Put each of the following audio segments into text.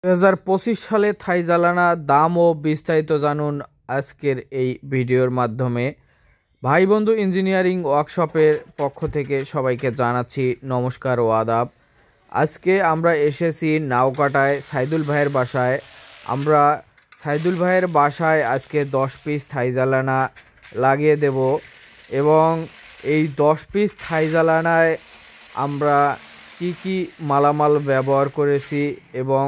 2025 সালে থাই জ্বালানা দাম ও বিস্তারিত জানুন আজকের এই ভিডিওর মাধ্যমে। ভাই বন্ধু ইঞ্জিনিয়ারিং ওয়ার্কশপের পক্ষ থেকে সবাইকে জানাচ্ছি নমস্কার ও আদাব। আজকে আমরা এসেছি নাওকাটায় সাইদুল ভাইয়ের বাসায়। আমরা সাইদুল ভাইয়ের বাসায় আজকে 10 পিস থাই জ্বালানা লাগিয়ে দেব এবং এই 10 পিস থাই জ্বালানায় আমরা কি মালামাল ব্যবহার করেছি এবং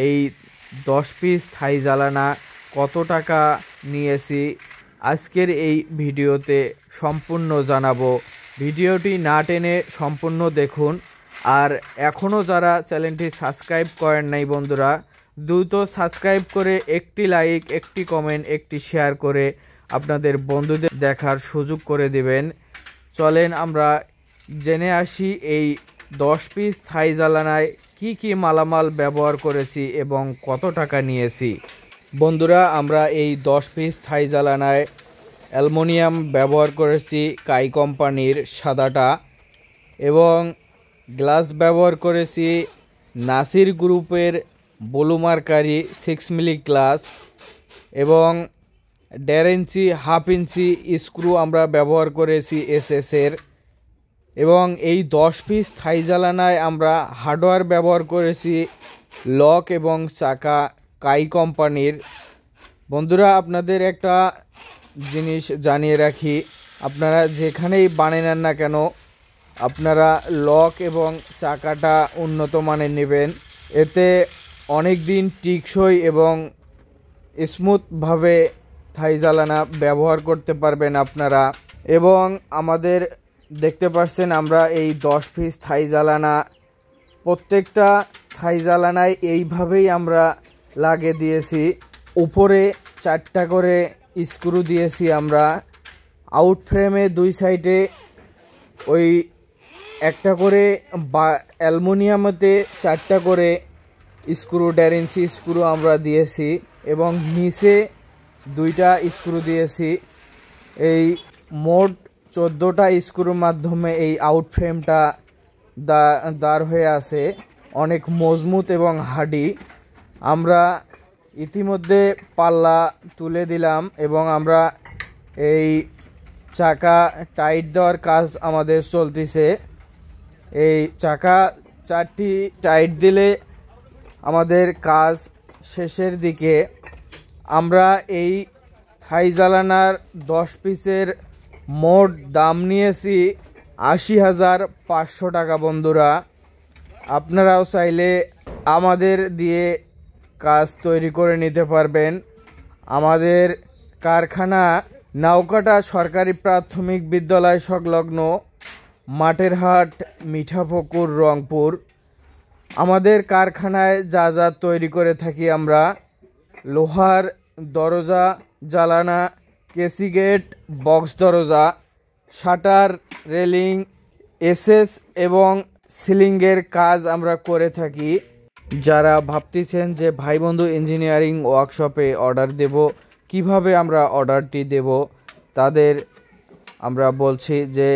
এই 10 পিস থাই জ্বালানা কত টাকা নিয়েছি আজকের এই ভিডিওতে সম্পূর্ণ জানাবো। ভিডিওটি না টেনে সম্পূর্ণ দেখুন। আর এখনও যারা চ্যানেলটি সাবস্ক্রাইব করেন নাই বন্ধুরা, দ্রুত সাবস্ক্রাইব করে একটি লাইক, একটি কমেন্ট, একটি শেয়ার করে আপনাদের বন্ধুদের দেখার সুযোগ করে দিবেন। চলেন আমরা জেনে আসি এই 10 পিস থাই জ্বালানায় কি মালামাল ব্যবহার করেছি এবং কত টাকা নিয়েছি। বন্ধুরা, আমরা এই 10 পিস থাই জ্বালানায় অ্যালুমিনিয়াম ব্যবহার করেছি কাই কোম্পানির সাদাটা এবং গ্লাস ব্যবহার করেছি নাসির গ্রুপের ব্লুমার্কারি 6 মিলি গ্লাস এবং 1.5 ইঞ্চি হাফ ইঞ্চি স্ক্রু আমরা ব্যবহার করেছি এসএসের। এবং এই 10 পিস থাই জ্বালানায় আমরা হার্ডওয়্যার ব্যবহার করেছি লক এবং চাকা কাই কোম্পানির। বন্ধুরা, আপনাদের একটা জিনিস জানিয়ে রাখি, আপনারা যেখানেই বানান না কেন আপনারা লক এবং চাকাটা উন্নত মানের নেবেন। এতে অনেক দিন টিকসই এবং স্মুথভাবে থাই জ্বালানা ব্যবহার করতে পারবেন আপনারা। এবং আমাদের দেখতে পাচ্ছেন আমরা এই 10 পিস থাই জ্বালানা প্রত্যেকটা থাই জ্বালানায় এইভাবেই আমরা লাগিয়ে দিয়েছি। উপরে 4টা করে স্ক্রু দিয়েছি আমরা। আউট ফ্রেমে 2 সাইডে ওই একটা করে অ্যালুমিনিয়ামেতে 4টা করে স্ক্রু 1.5 ইঞ্চি স্ক্রু আমরা দিয়েছি এবং নিচে 2টা স্ক্রু দিয়েছি। এই মোট 14টা স্ক্রুর মাধ্যমে এই আউট ফ্রেমটা দাঁড় হয়ে আছে, অনেক মজবুত এবং হার্ডি। আমরা ইতিমধ্যে পাল্লা তুলে দিলাম এবং আমরা এই চাকা টাইট দেওয়ার কাজ আমাদের চলতেছে। এই চাকা 4টি টাইট দিলে আমাদের কাজ শেষের দিকে। আমরা এই থাই জ্বালানার 10 পিসের মোট দাম নিয়েছি 80,500 টাকা। বন্ধুরা, আপনারাও চাইলে আমাদের দিয়ে কাজ তৈরি করে নিতে পারবেন। আমাদের কারখানা নাওকাটা সরকারি প্রাথমিক বিদ্যালয় সংলগ্ন মাঠের হাট, মিঠাপুকুর, রংপুর। আমাদের কারখানায় যা তৈরি করে থাকি আমরা লোহার দরজা, জ্বালানা, কেসি গেট, বক্স দরজা, শাটার, রেলিং, এসএস এবং সিলিংয়ের কাজ আমরা করে থাকি। যারা ভাবতেছেন যে ভাই বন্ধু ইঞ্জিনিয়ারিং ওয়ার্কশপে অর্ডার দেব, কিভাবে আমরা অর্ডারটি দেব, তাদের আমরা বলছি যে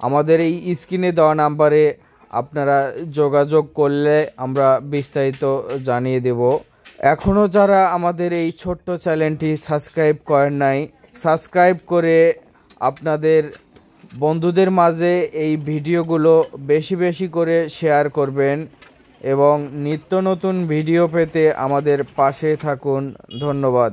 আমাদের এই স্ক্রিনে দেওয়া নাম্বারে আপনারা যোগাযোগ করলে আমরা বিস্তারিত জানিয়ে দেব। এখনও যারা আমাদের এই ছোট্ট চ্যানেলটি সাবস্ক্রাইব করেন নাই, সাবস্ক্রাইব করে আপনাদের বন্ধুদের মাঝে এই ভিডিওগুলো বেশি করে শেয়ার করবেন এবং নিত্য নতুন ভিডিও পেতে আমাদের পাশে থাকুন। ধন্যবাদ।